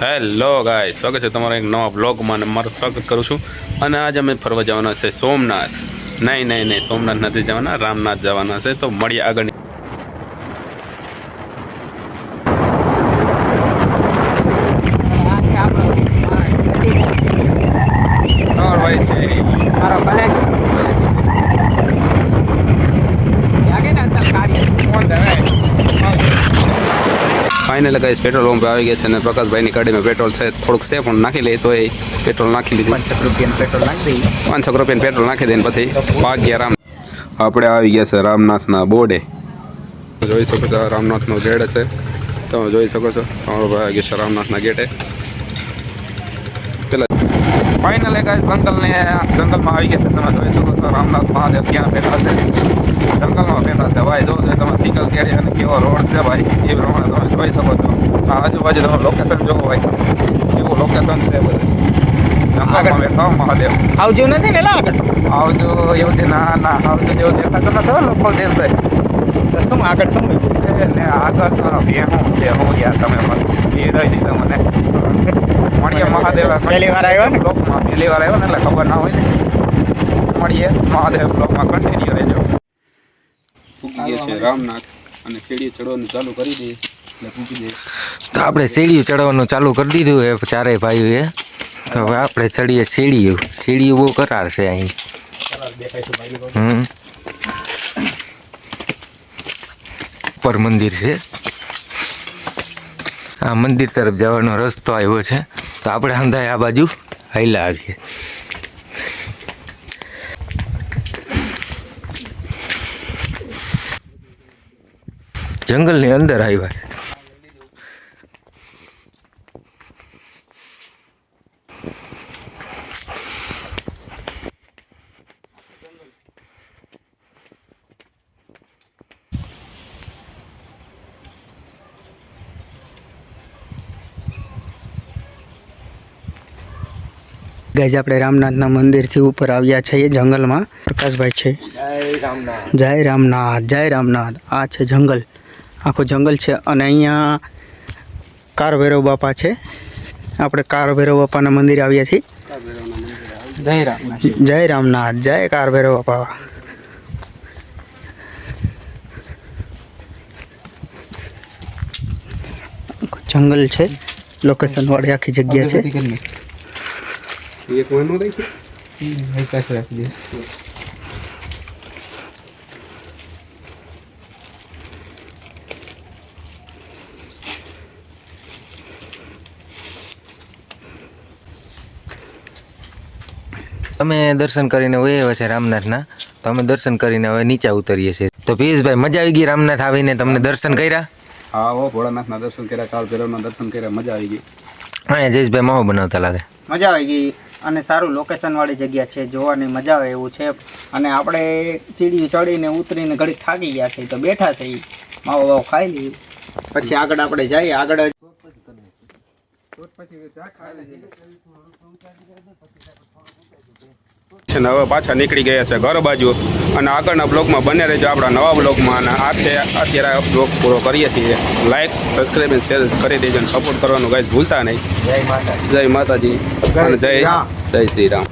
Hello ગાય સ્વાગત છે તમારા એક નવા બ્લોગમાં અને મારું સ્વાગત કરું છું. અને આજે અમે ફરવા જવાના છે સોમનાથ. નહીં સોમનાથ નથી જવાના, રામનાથ જવાના છે. તો મળીએ આગળ. ફાઇનલ ગાઈસ પેટ્રોલ પંપ આવી ગયા છે અને પ્રકાશભાઈની ગાડીમાં પેટ્રોલ છે, થોડુંક છે પણ નાખી લઈએ તો એ પેટ્રોલ નાખી લીધું. 500 રૂપિયાનું પેટ્રોલ નાખી દઈએ. 500 રૂપિયાનું પેટ્રોલ નાખી દઈને પછી ભાગ્યા રામ. આપણે આવી ગયા છે રામનાથના બોર્ડે. જોઈ શકો છો રામનાથનો ગેટ છે, તમે જોઈ શકો છો. તમારો ભાઈ આવી ગયા છે રામનાથના ગેટે. પેલા ફાઇનલ ગાઈસ જંગલમાં આવી ગયા છે. તમે જોઈ શકો છો રામનાથ મહાદેવ ક્યાં બેઠા છે. જંગલમાં બેઠા છે ભાઈ. જો તમે સિંગલ કેરી અને કેવો રોડ છે ભાઈ, એ પ્રમાણે તમે જોઈ શકો છો. આ આજુબાજુ તમે લોકેશન જોવો ભાઈ, એવું લોકેશન છે બધું. જંગલમાં બેઠા મહાદેવ. આવજો નથી ને આગળ આવજો એવું છે. ના આવજો જેવું દેખાતો નથી લોકો દેશભાઈ. શું આગળ શું છે ને આગળ તો ભેહું છે. હું યાર તમે એ રહી દીધા મને. મળીએ મહાદેવ. પહેલી વાર આવ્યો ને બ્લોકમાં પહેલી વાર આવ્યો ને એટલે ખબર ના હોય ને. મળીએ મહાદેવ બ્લોકમાં કન્ટિન્યુ રહેજો. પૂકી ગયા છે રામનાથ અને સીડીઓ ચડવાનું ચાલુ કરી દઈએ એટલે પૂકી જાય. તો આપણે સીડીઓ ચડવાનું ચાલુ કરી દીધું એ ચારેય ભાઈઓએ. તો હવે આપણે ચડીએ સીડીઓ બહુ કરાર છે અહીં. ઉપર મંદિર છે. આ મંદિર તરફ જવાનો રસ્તો આવ્યો છે. તો આપણે અંધાય આ બાજુ હાઈલા આવીએ. જંગલની અંદર આવ્યા છે. ગાઈસ આપણે રામનાથના મંદિરથી ઉપર આવ્યા છીએ જંગલમાં. પ્રકાશભાઈ છે. જય રામનાથ. આ છે જંગલ, આખું જંગલ છે. અને અહીંયા કાર ભૈરવ બાપા છે. આપણે કાર ભૈરવ બાપાના મંદિરે આવ્યા છીએ. જય રામનાથ. જય કાર ભૈરવ બાપા. જંગલ છે, લોકેશન વાળી આખી જગ્યા છે. એક મહિનો રાખી રાખી દે. અમે દર્શન કરીને વયા છે રામનાથના. તો અમે દર્શન કરીને હવે નીચે ઉતરીએ છીએ. તો પિયુષભાઈ મજા આવી ગઈ રામનાથ આવીને? તમને દર્શન કર્યા? હા હો, ભોળાનાથના દર્શન કર્યા, કાળ ભૈરવના દર્શન કર્યા, મજા આવી ગઈ. હા જયેશભાઈ માવો બનાવતા લાગે. મજા આવી ગઈ અને સારું લોકેશન વાળી જગ્યા છે, જોવાની મજા આવે એવું છે. અને આપણે સીડીઓ ચડીને ઉતરીને ઘડીક થાકી ગયા છે તો બેઠા છે, માવો વાવો ખાઈ લઈએ પછી આગળ આપણે જઈએ. આગળ છે ને હવે પાછા નીકળી ગયા છે ઘર બાજુ. અને આગળના બ્લોગમાં બને રહેજો આપણા નવા બ્લોગમાં. અને અત્યારે બ્લોગ પૂરો કરીએ છીએ. લાઈક, સબસ્ક્રાઈબ અને શેર કરી દેજો અને સપોર્ટ કરવાનું કાંઈ ભૂલતા નહીં. જય માતાજી અને જય શ્રી રામ.